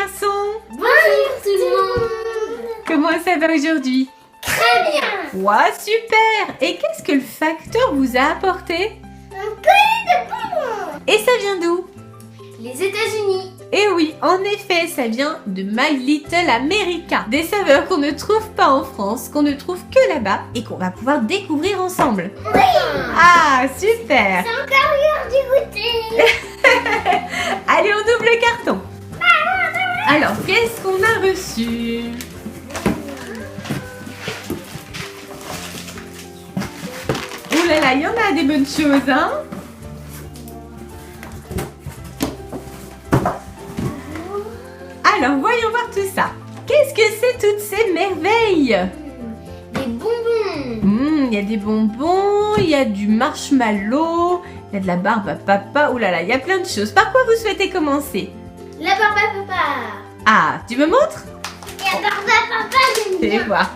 garçons. Bonjour tout le monde. Comment ça va aujourd'hui? Très bien. Ouah, super. Et qu'est-ce que le facteur vous a apporté? Un colis de bonbons. Et ça vient d'où? Les États-Unis. Et oui, en effet, ça vient de My Little America. Des saveurs qu'on ne trouve pas en France, qu'on ne trouve que là-bas et qu'on va pouvoir découvrir ensemble. Oui. Ah, super. C'est encore l'heure du goûter. Allez, on ouvre le carton. Alors, qu'est-ce qu'on a reçu? Oh là là, il y en a des bonnes choses, hein? Alors, voyons voir tout ça. Qu'est-ce que c'est toutes ces merveilles? Des bonbons. Il y a des bonbons, il y a du marshmallow, il y a de la barbe à papa. Oh là là, il y a plein de choses. Par quoi vous souhaitez commencer? La barbe à papa. Ah, tu me montres? La barbe à papa, j'aime Fais bien. voir.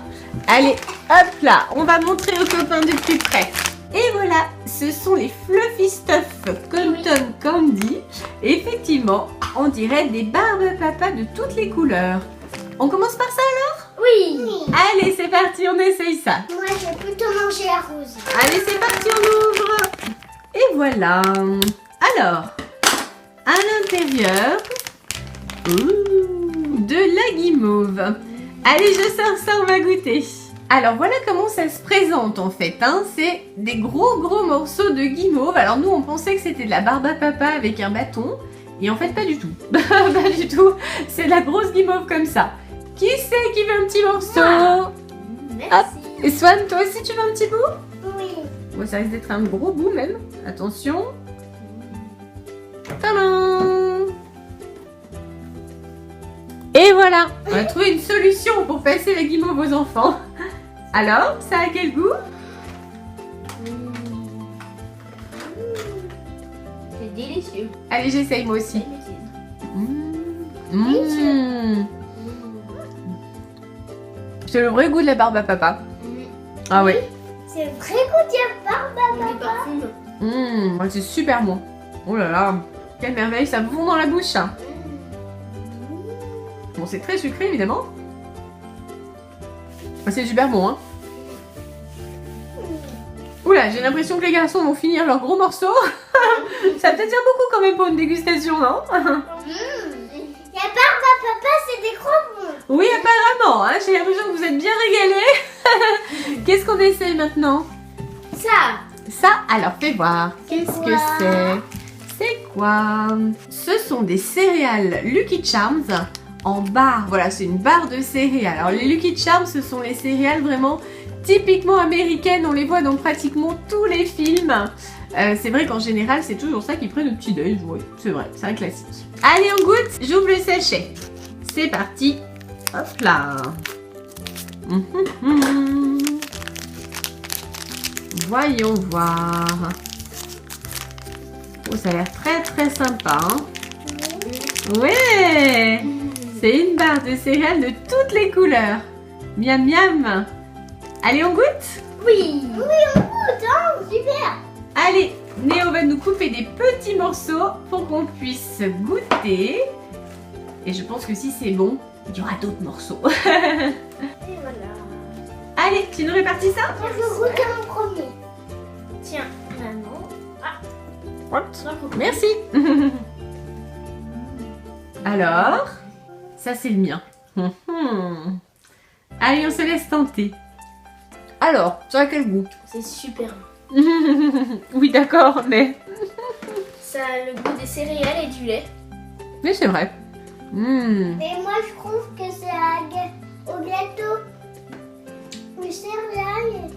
Allez, hop là, on va montrer aux copains de plus près. Et voilà, ce sont les Fluffy Stuff Cotton Candy. Effectivement, on dirait des barbes à papa de toutes les couleurs. On commence par ça alors? Oui. Allez, c'est parti, on essaye ça. Moi, je vais plutôt manger la rose. Allez, c'est parti, on ouvre. Et voilà. Alors, à l'intérieur, de la guimauve. Allez, je sors ça, on va goûter. Alors, voilà comment ça se présente en fait. Hein. C'est des gros morceaux de guimauve. Alors, nous, on pensait que c'était de la barbe à papa avec un bâton. Et en fait, pas du tout. Pas du tout. C'est de la grosse guimauve comme ça. Qui c'est qui veut un petit morceau? Merci. Et Swan, toi aussi, tu veux un petit bout? Oui. Bon, ça risque d'être un gros bout même. Attention. Tadam! Et voilà, on a trouvé une solution pour passer la guimauve aux enfants. Alors, ça a quel goût? C'est délicieux. Allez, j'essaye moi aussi. C'est le vrai goût de la barbe à papa. Ah oui. C'est vrai goût de barbe à papa. C'est super bon. Oh là là, quelle merveille, ça fond dans la bouche. Bon, c'est très sucré évidemment. C'est super bon, hein. Oula, j'ai l'impression que les garçons vont finir leur gros morceau. Ça va peut-être dire beaucoup quand même pour une dégustation, non? La barbe à papa, c'est des gros bons. Oui, apparemment, hein. J'ai l'impression que vous êtes bien régalés. Qu'est-ce qu'on essaye maintenant? Ça, alors fais voir. Qu'est-ce que c'est? C'est quoi? Ce sont des céréales Lucky Charms en barre. Voilà, c'est une barre de céréales. Alors les Lucky Charms, ce sont les céréales vraiment typiquement américaines. On les voit dans pratiquement tous les films. C'est vrai qu'en général, c'est toujours ça qu'ils prennent au petit-déj. Oui, c'est vrai, c'est un classique. Allez, on goûte. J'ouvre le sachet. C'est parti. Hop là. Voyons voir. Oh, ça a l'air très sympa. Hein. Ouais. C'est une barre de céréales de toutes les couleurs. Miam miam. Allez, on goûte? Oui, on goûte, hein, super. Allez, Néo va nous couper des petits morceaux pour qu'on puisse goûter. Et je pense que si c'est bon, il y aura d'autres morceaux. Et voilà. Allez, tu nous répartis ça? Moi, je goûte en premier. Tiens, maman. Merci. Alors, ça c'est le mien. Allez, on se laisse tenter. Alors, ça a quel goût? C'est super. Oui, d'accord, mais... Ça a le goût des céréales et du lait. Mais c'est vrai. Mais moi, je trouve que c'est au gâteau, le céréales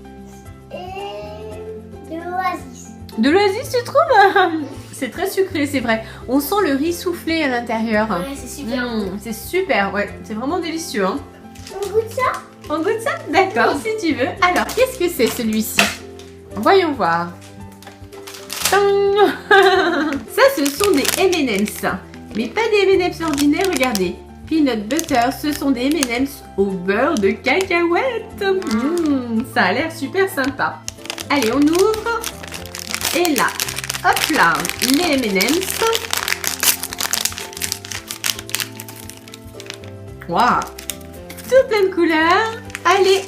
et de l'oasis. De l'oasis, tu trouves? C'est très sucré, c'est vrai. On sent le riz soufflé à l'intérieur. Ouais, c'est super. C'est super, ouais. C'est vraiment délicieux. Hein. On goûte ça? On goûte ça? D'accord, si tu veux. Alors, qu'est-ce que c'est celui-ci? Voyons voir. Tang. Ça, ce sont des M&M's. Mais pas des M&M's ordinaires, regardez. Peanut butter, ce sont des M&M's au beurre de cacahuète. Ça a l'air super sympa. Allez, on ouvre. Et là, hop là, les M&M's. Waouh. Tout plein de couleurs. Allez.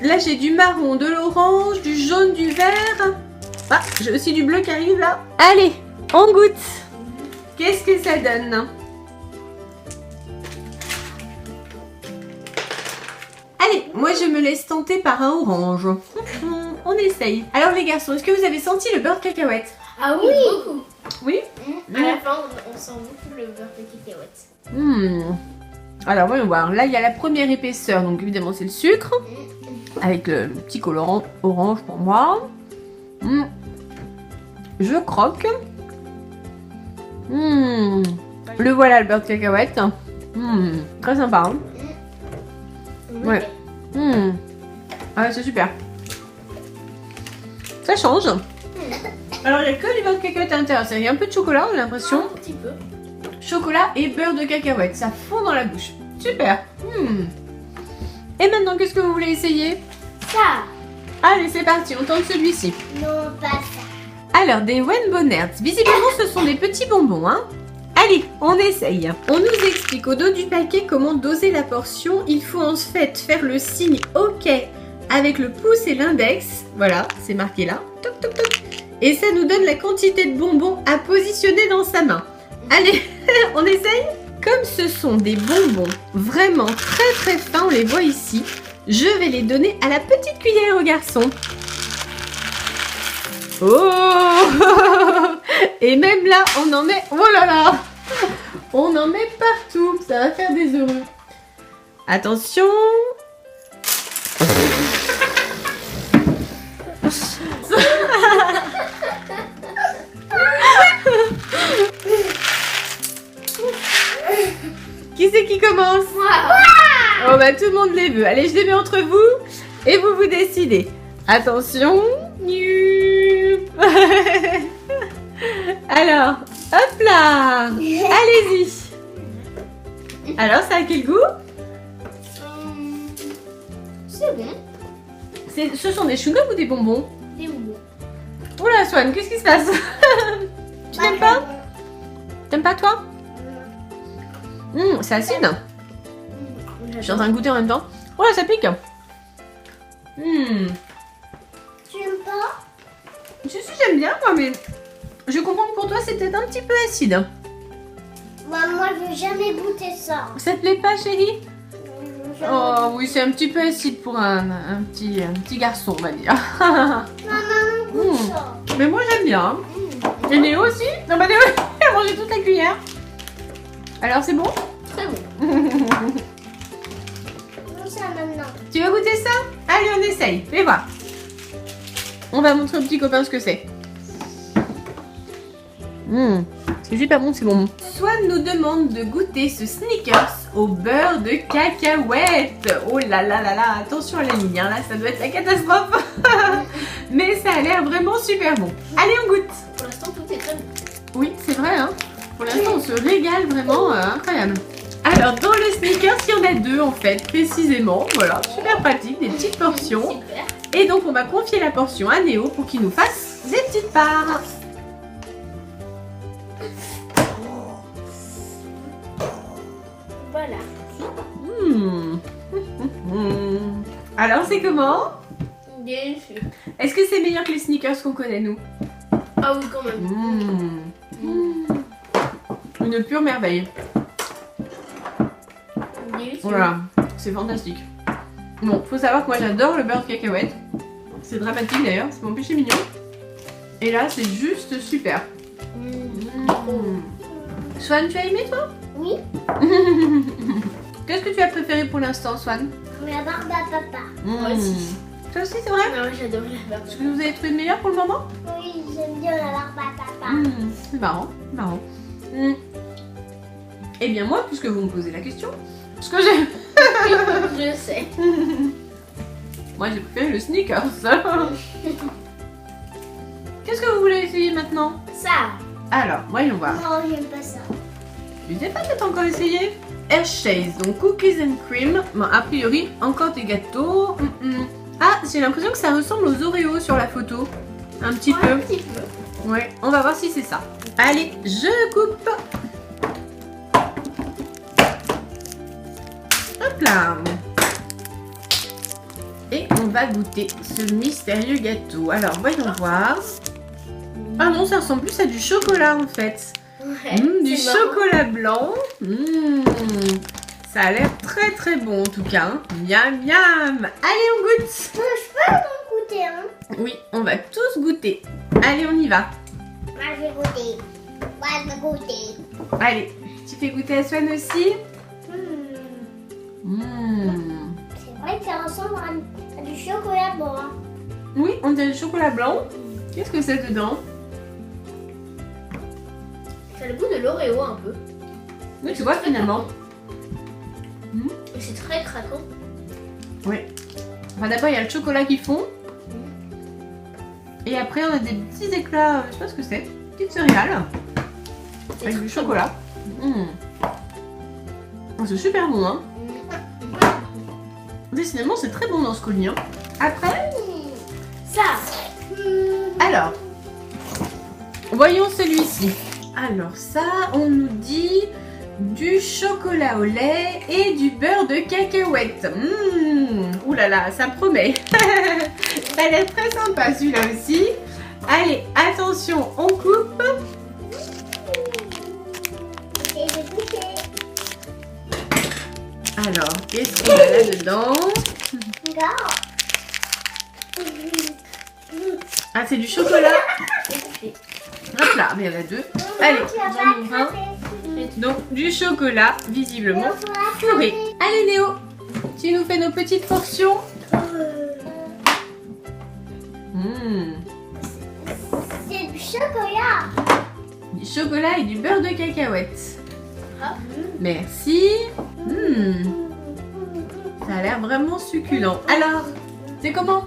Là, j'ai du marron, de l'orange, du jaune, du vert. Ah, j'ai aussi du bleu qui arrive là. Allez, on goûte. Qu'est-ce que ça donne? Allez, moi je me laisse tenter par un orange. On essaye. Alors les garçons, est-ce que vous avez senti le beurre de cacahuète? Ah oui, beaucoup. Oui. À la fin, on sent beaucoup le beurre de cacahuète. Alors voyons voir. Là, il y a la première épaisseur. Donc évidemment, c'est le sucre. Avec le petit colorant orange pour moi. Je croque. Le voilà, le beurre de cacahuète. Très sympa. Hein. Ouais. Ah ouais, c'est super. Ça change. Alors, il n'y a que du beurre de cacahuète à l'intérieur. Il y a un peu de chocolat, j'ai l'impression. Un petit peu. Chocolat et beurre de cacahuète. Ça fond dans la bouche. Super. Et maintenant, qu'est-ce que vous voulez essayer? Ça. Allez, c'est parti. On tente celui-ci. Non, pas ça. Alors, des Wenbonerts. Visiblement, ce sont des petits bonbons, hein. Allez, on essaye. On nous explique au dos du paquet comment doser la portion. Il faut en fait faire le signe OK avec le pouce et l'index. Voilà, c'est marqué là. Toc, toc, toc. Et ça nous donne la quantité de bonbons à positionner dans sa main. Allez, on essaye? Comme ce sont des bonbons vraiment très très fins, on les voit ici, je vais les donner à la petite cuillère aux garçons. Oh! Et même là, on en met... Oh là là! On en met partout. Ça va faire des heureux. Attention! Qui c'est qui commence? Oh bah tout le monde les veut. Allez, je les mets entre vous et vous vous décidez. Attention. Alors, hop là. Allez-y. Alors, ça a quel goût? C'est bon. Ce sont des chewing-gums ou des bonbons? Des bonbons. Oula, Swan, qu'est-ce qui se passe? Tu n'aimes pas? T'aimes pas toi? C'est acide. Je suis en train de goûter en même temps. Oh là, ça pique. Tu aimes pas? Si, j'aime bien moi, mais je comprends que pour toi c'est peut-être un petit peu acide. Moi, je veux jamais goûter ça. Ça te plaît pas, chérie? Oh oui, c'est un petit peu acide pour un petit garçon, on va dire. Maman, goûte ça. Mais moi j'aime bien. Et Néo aussi? Non, bah Néo, il a mangé toute la cuillère. Alors c'est bon? Très bon. Ça maintenant. Tu veux goûter ça? Allez, on essaye. Fais voir. On va montrer au petit copain ce que c'est. C'est super bon, c'est bon. Swan nous demande de goûter ce Snickers au beurre de cacahuète. Oh là là là là, attention à la ligne, hein, là ça doit être la catastrophe. Mais ça a l'air vraiment super bon. Allez, on goûte. Pour l'instant, tout est très bon. Oui, c'est vrai, hein. Pour l'instant, on se régale vraiment, incroyable. Alors, dans le Snickers, il y en a deux en fait, précisément. Voilà, super pratique, des petites portions. Super. Et donc, on va confier la portion à Néo pour qu'il nous fasse des petites parts. Voilà. Alors, c'est comment? Délicieux. Est-ce que c'est meilleur que les Snickers qu'on connaît, nous? Ah oui, quand même. Une pure merveille. Délicieux. Voilà, c'est fantastique. Bon, faut savoir que moi j'adore le beurre de cacahuète. C'est dramatique d'ailleurs, c'est mon péché mignon. Et là, c'est juste super. Swan, tu as aimé toi? Oui. Qu'est-ce que tu as préféré pour l'instant, Swan? La barbe à papa. Moi aussi. Toi aussi, c'est vrai? Non, j'adore la barbe. Est-ce que vous avez trouvé le meilleur pour le moment? Oui, j'aime bien la barbe à papa. C'est marrant, marrant. Eh bien moi, puisque vous me posez la question, ce que j'ai... Je sais. Moi j'ai préféré le Snickers. Qu'est-ce que vous voulez essayer maintenant? Ça. Alors, voyons voir. Non, j'aime pas ça. Je sais pas, peut-être encore essayé. Hershey's, donc cookies and cream. Bon, a priori, encore des gâteaux. Ah, j'ai l'impression que ça ressemble aux Oreos sur la photo. Un petit peu. Un petit peu. Ouais, on va voir si c'est ça. Allez, je coupe. Hop là. Et on va goûter ce mystérieux gâteau. Alors, voyons voir. Ah non, ça ressemble plus à du chocolat en fait. Ouais, Du chocolat blanc. Ça a l'air très très bon en tout cas. Miam miam. Allez, on goûte. Je peux en goûter, hein? Oui, on va tous goûter. Allez, on y va. Moi, je vais goûter. Moi, je vais goûter. Allez, tu fais goûter à Swan aussi. C'est vrai que ça ressemble à du chocolat blanc. Hein. Oui, on dirait du chocolat blanc. Qu'est-ce que c'est dedans? Ça a le goût de l'Oreo un peu. Oui, tu vois finalement. Et c'est très craquant. Oui. Enfin, d'abord, il y a le chocolat qui fond. Et après, on a des petits éclats, je sais pas ce que c'est. Petites céréales. Avec du chocolat. Oh, c'est super bon, hein. Décidément, c'est très bon dans ce colis. Hein. Après, Ça. alors, voyons celui-ci. Alors ça, on nous dit du chocolat au lait et du beurre de cacahuète. Ouh là là, ça promet. Ça a l'air très sympa celui-là aussi. Allez, attention, on coupe. Et je vais goûter. Alors, qu'est-ce qu'on a là-dedans? Regarde. Ah, c'est du chocolat. Hop là, mais il y en a deux. Allez, j'en ouvre un. Donc, du chocolat, visiblement fourré. Allez, Léo, tu nous fais nos petites portions. C'est du chocolat. Du chocolat et du beurre de cacahuète. Ah. Merci. Ça a l'air vraiment succulent. Alors, c'est comment?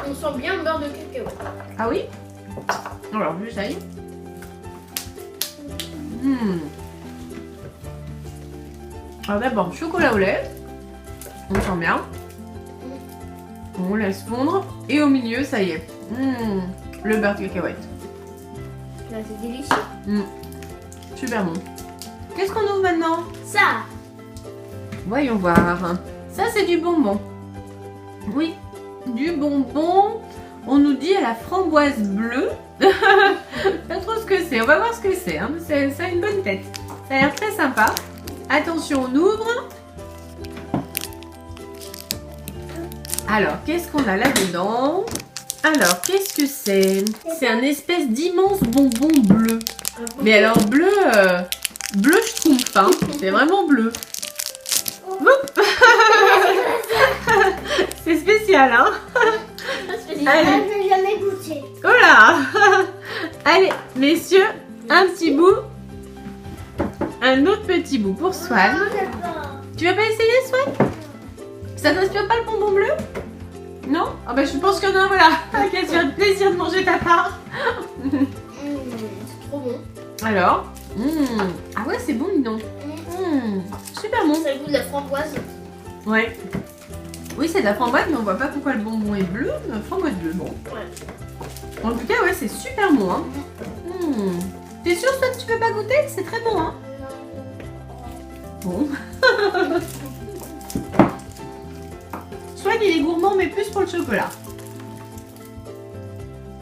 On sent bien le beurre de cacao. Ah oui? Alors, j'essaye. Alors d'abord, chocolat au lait. On sent bien. On laisse fondre. Et au milieu, ça y est. Le beurre de cacahuète. Là, c'est délicieux. Super bon. Qu'est-ce qu'on ouvre maintenant? Ça. Voyons voir. Ça, c'est du bonbon. Oui, du bonbon. On nous dit à la framboise bleue. Pas trop ce que c'est. On va voir ce que c'est. Hein. Ça a une bonne tête. Ça a l'air très sympa. Attention, on ouvre. Alors, qu'est-ce qu'on a là-dedans? Alors, qu'est-ce que c'est? C'est un espèce d'immense bonbon bleu. Mais alors bleu, bleu schtroumpf, hein. C'est vraiment bleu. C'est spécial, hein. Allez. Je n'ai jamais goûté. Oh là. Allez, messieurs, un petit bout. Un autre petit bout pour Swan. Tu vas pas essayer, Swan? Ça t'inspire pas le bonbon bleu? Non? Ah bah je pense qu'il y en a un, voilà. Qui va se faire plaisir de manger ta part. C'est trop bon. Alors, ah ouais, c'est bon, dis donc. Super bon. Ça a le goût de la framboise. Ouais. Oui, c'est de la framboise, mais on voit pas pourquoi le bonbon est bleu. La framboise bleue, bon. Ouais. En tout cas, ouais, c'est super bon. Hein. T'es sûr, toi, que tu veux pas goûter? C'est très bon, hein. Bon. Swan, il est gourmand, mais plus pour le chocolat.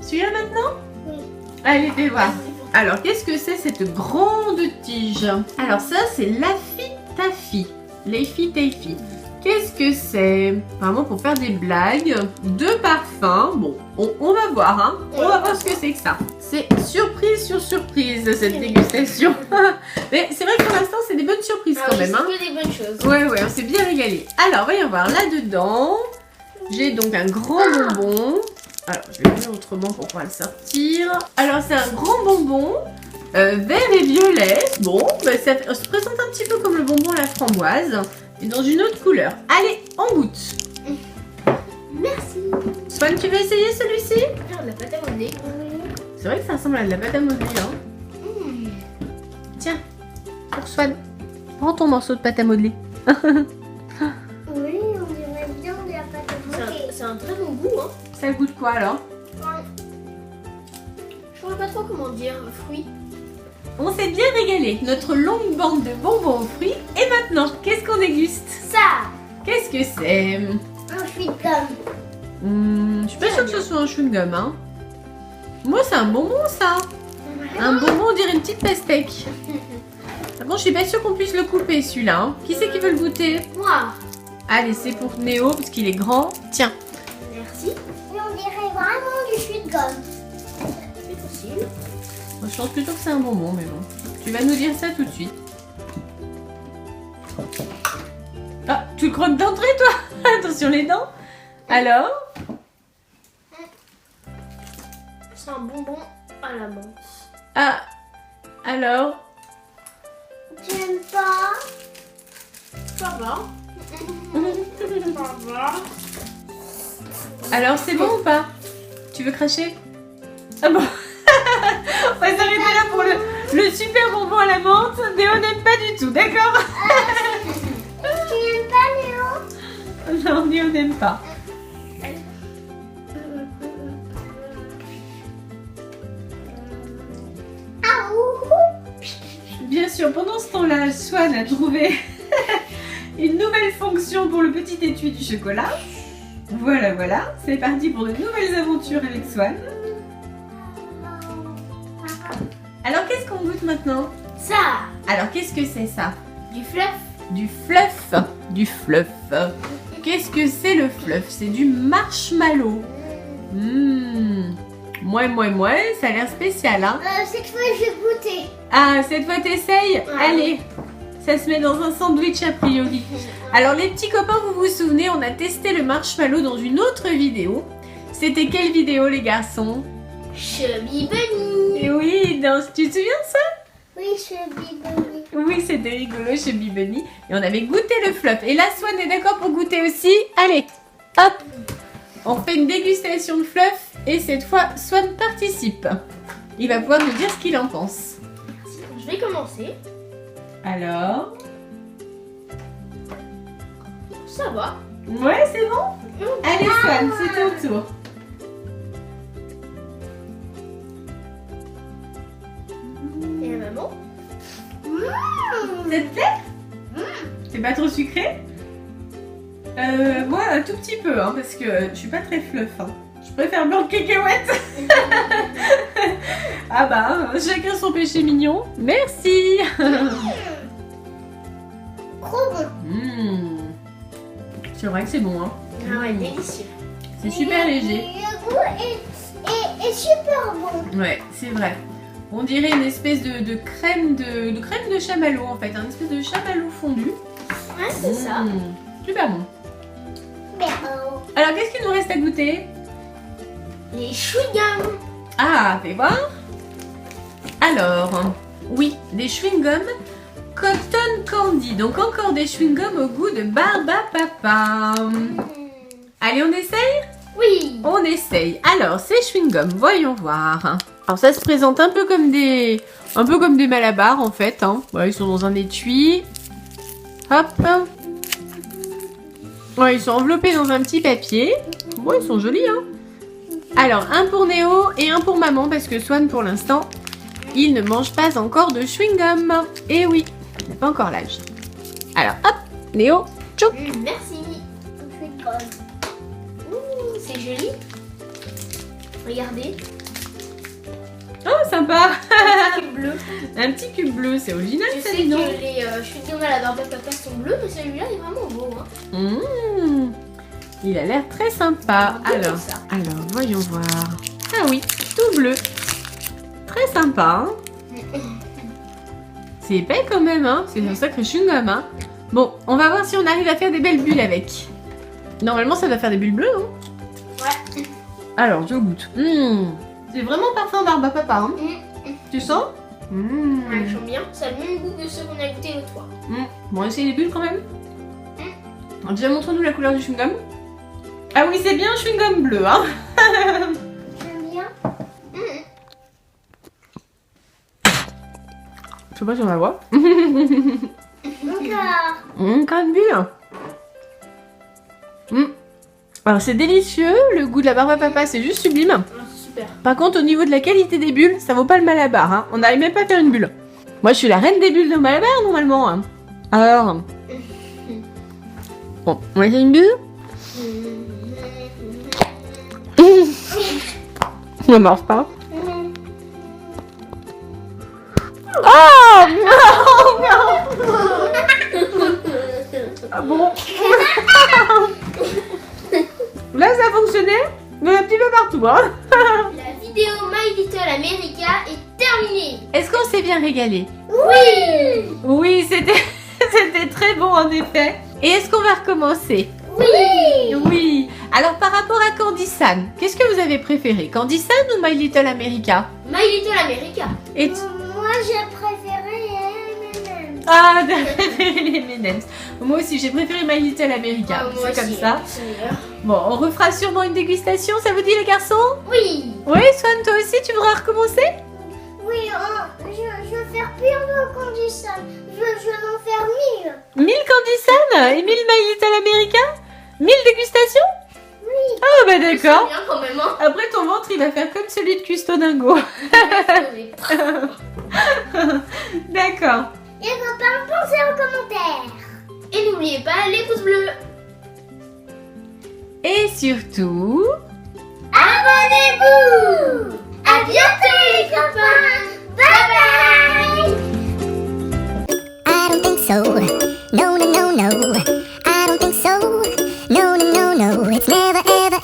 Celui-là maintenant? Oui. Allez, fais voir. Alors, qu'est-ce que c'est cette grande tige? Alors ça, c'est Laffy Taffy. Laffy Taffy. Qu'est-ce que c'est? Vraiment pour faire des blagues. De parfum. Bon, on va voir, hein. On va voir ce que c'est que ça. C'est surprise sur surprise, cette dégustation. Mais c'est vrai que pour l'instant, c'est des bonnes surprises quand même, hein. C'est que des bonnes choses. Ouais, on s'est bien régalé. Alors, voyons voir là-dedans. J'ai donc un grand bonbon. Alors, je vais le faire autrement pour pouvoir le sortir. Alors, c'est un grand bonbon vert et violet. Bon, bah, ça se présente un petit peu comme le bonbon à la framboise, et dans une autre couleur. Allez, on goûte. Merci. Swan, tu veux essayer celui-ci? Ah, on a pâte à modeler. C'est vrai que ça ressemble à de la pâte à modeler, hein. Tiens, pour Swan, prends ton morceau de pâte à modeler. Oui, on dirait bien de la pâte à modeler. C'est un très bon goût, hein. Ça goûte quoi alors? Je saurais pas trop comment dire, fruit. on s'est bien régalé. Notre longue bande de bonbons aux fruits. Et maintenant, qu'est-ce qu'on déguste? Ça, Qu'est-ce que c'est? un chewing-gum. Je suis pas sûre que ce soit un chewing-gum, hein. Moi, c'est un bonbon, ça. Un bonbon, on dirait une petite pastèque. Bon, je suis pas sûre qu'on puisse le couper, celui-là. Hein. Qui c'est qui veut le goûter? Moi. Allez, c'est pour Néo, parce qu'il est grand. Tiens. Merci. Et on dirait vraiment du chewing-gum. C'est possible. Moi, je pense plutôt que c'est un bonbon, mais bon. Tu vas nous dire ça tout de suite. Ah, tu le croques d'entrée, toi? Attention les dents. Alors? C'est un bonbon à la menthe. Ah, alors? Tu aimes pas? Ça va. Ça va. Alors, c'est bon ou pas? Tu veux cracher? Ah bon? On va s'arrêter là pour le super bonbon à la menthe. Néo n'aime pas du tout, d'accord? Tu aimes pas, Léo? Non, Néo n'aime pas. Ah, ouh. Bien sûr, pendant ce temps-là, Swan a trouvé une nouvelle fonction pour le petit étui du chocolat. Voilà, voilà. C'est parti pour de nouvelles aventures avec Swan. Alors, qu'est-ce qu'on goûte maintenant? Ça, Alors, qu'est-ce que c'est ça? Du fluff. Du fluff. Du fluff. Qu'est-ce que c'est le fluff? C'est du marshmallow. Moi, ça a l'air spécial, hein? cette fois, je vais goûter. Ah, cette fois t'essayes? Allez, ça se met dans un sandwich a priori. Alors les petits copains, vous vous souvenez, on a testé le marshmallow dans une autre vidéo. C'était quelle vidéo les garçons? Chubby Bunny. Et oui, tu te souviens de ça? Oui, Chubby Bunny. Oui, c'était rigolo chez Bunny. Et on avait goûté le fluff. Et là, Swan est d'accord pour goûter aussi? Allez, hop! On fait une dégustation de fluff et cette fois, Swan participe. Il va pouvoir nous dire ce qu'il en pense. Je vais commencer. Alors? Ça va. Ouais, c'est bon? Allez Swan, c'est ton tour. Et la maman? Ça te plaît? C'est pas trop sucré? Moi, un tout petit peu, hein, parce que je suis pas très fluff. Hein. Je préfère blanc de cacahuète. Ah bah, chacun son péché mignon. Merci. Trop bon. C'est vrai que c'est bon, hein. Ah ouais, délicieux. C'est super léger. Le goût est super bon. Ouais, c'est vrai. On dirait une espèce de crème de crème de chamallow en fait, une espèce de chamallow fondu. Ouais, c'est ça. Super bon. Mais Alors, qu'est-ce qu'il nous reste à goûter? Les chewing-gums. Ah, fais voir. Alors, oui, des chewing-gums Cotton Candy. Donc encore des chewing-gums au goût de Barbapapa. Allez, on essaye? Oui. On essaye. Alors, ces chewing-gums, voyons voir. Alors, ça se présente un peu comme des malabars en fait. Hein. Ouais, ils sont dans un étui. Hop. Ouais, ils sont enveloppés dans un petit papier. Bon, ils sont jolis, hein. Alors, un pour Néo et un pour maman parce que Swan, pour l'instant, il ne mange pas encore de chewing-gum. Et oui, il n'a pas encore l'âge. Alors, hop, Néo, tchou. Merci. Ouh, c'est joli. Regardez. Oh, sympa. Un cube bleu. Un petit cube bleu, c'est original Je ça, sais dis donc. que les chewing-gums à la Barbapapa sont bleus, mais celui-là est vraiment beau. Hein. Il a l'air très sympa. Un peu Alors, comme ça. voyons voir. Ah oui, tout bleu. Très sympa. Hein. C'est épais quand même, hein. C'est un sacré chewing-gum, hein. Bon, on va voir si on arrive à faire des belles bulles avec. Normalement, ça va faire des bulles bleues, non? Ouais. Alors, je goûte. C'est vraiment parfum Barbapapa, hein. Tu sens? Ouais, ils sont bien. Ça a le même goût que ceux qu'on a goûté l'autre fois. Bon, on va essayer les bulles quand même. Alors, déjà, montre-nous la couleur du chewing-gum. Ah oui, c'est bien un chewing-gum bleu, hein. J'aime bien. Je sais pas si on va voir. Encore. Quand même bien. Alors, c'est délicieux. Le goût de la Barbapapa, c'est juste sublime. C'est super. Par contre, au niveau de la qualité des bulles, ça vaut pas le malabar. Hein. On n'arrive même pas à faire une bulle. Moi, je suis la reine des bulles de Malabert, normalement. Hein. Alors... Bon, on va faire une bulle. Ça marche pas. Oh non, Ah bon. Là, ça a fonctionné, mais un petit peu partout. Hein. La vidéo My Little America est terminée. Est-ce qu'on s'est bien régalé? Oui. Oui, c'était très bon en effet. Et est-ce qu'on va recommencer? Oui. Oui. Alors par rapport à Candy San, qu'est-ce que vous avez préféré? Candy San ou My Little America? My Little America. Et Moi, j'ai préféré M&M's. Ah, t'as préféré les M&M's. Moi aussi, j'ai préféré My Little America. Moi C'est comme aussi, ça. c'est meilleur. Bon, on refera sûrement une dégustation, ça vous dit les garçons? Oui. Oui, Swan, toi aussi, tu voudras recommencer? Oui, je veux faire pire de condition. Je veux en faire 1000. 1000 Candy San et 1000 My Little America? 1000 dégustations? Oui. Ah bah C'est d'accord. bien quand même. Hein. Après ton ventre, il va faire comme celui de Custodingo. D'accord. Les copains, pensez en commentaire. Et n'oubliez pas les pouces bleus. Et surtout... Abonnez-vous. À bientôt les copains. Bye bye. I don't think so. No, no, no, no. I don't think so. No, no, no, no. It's never, ever,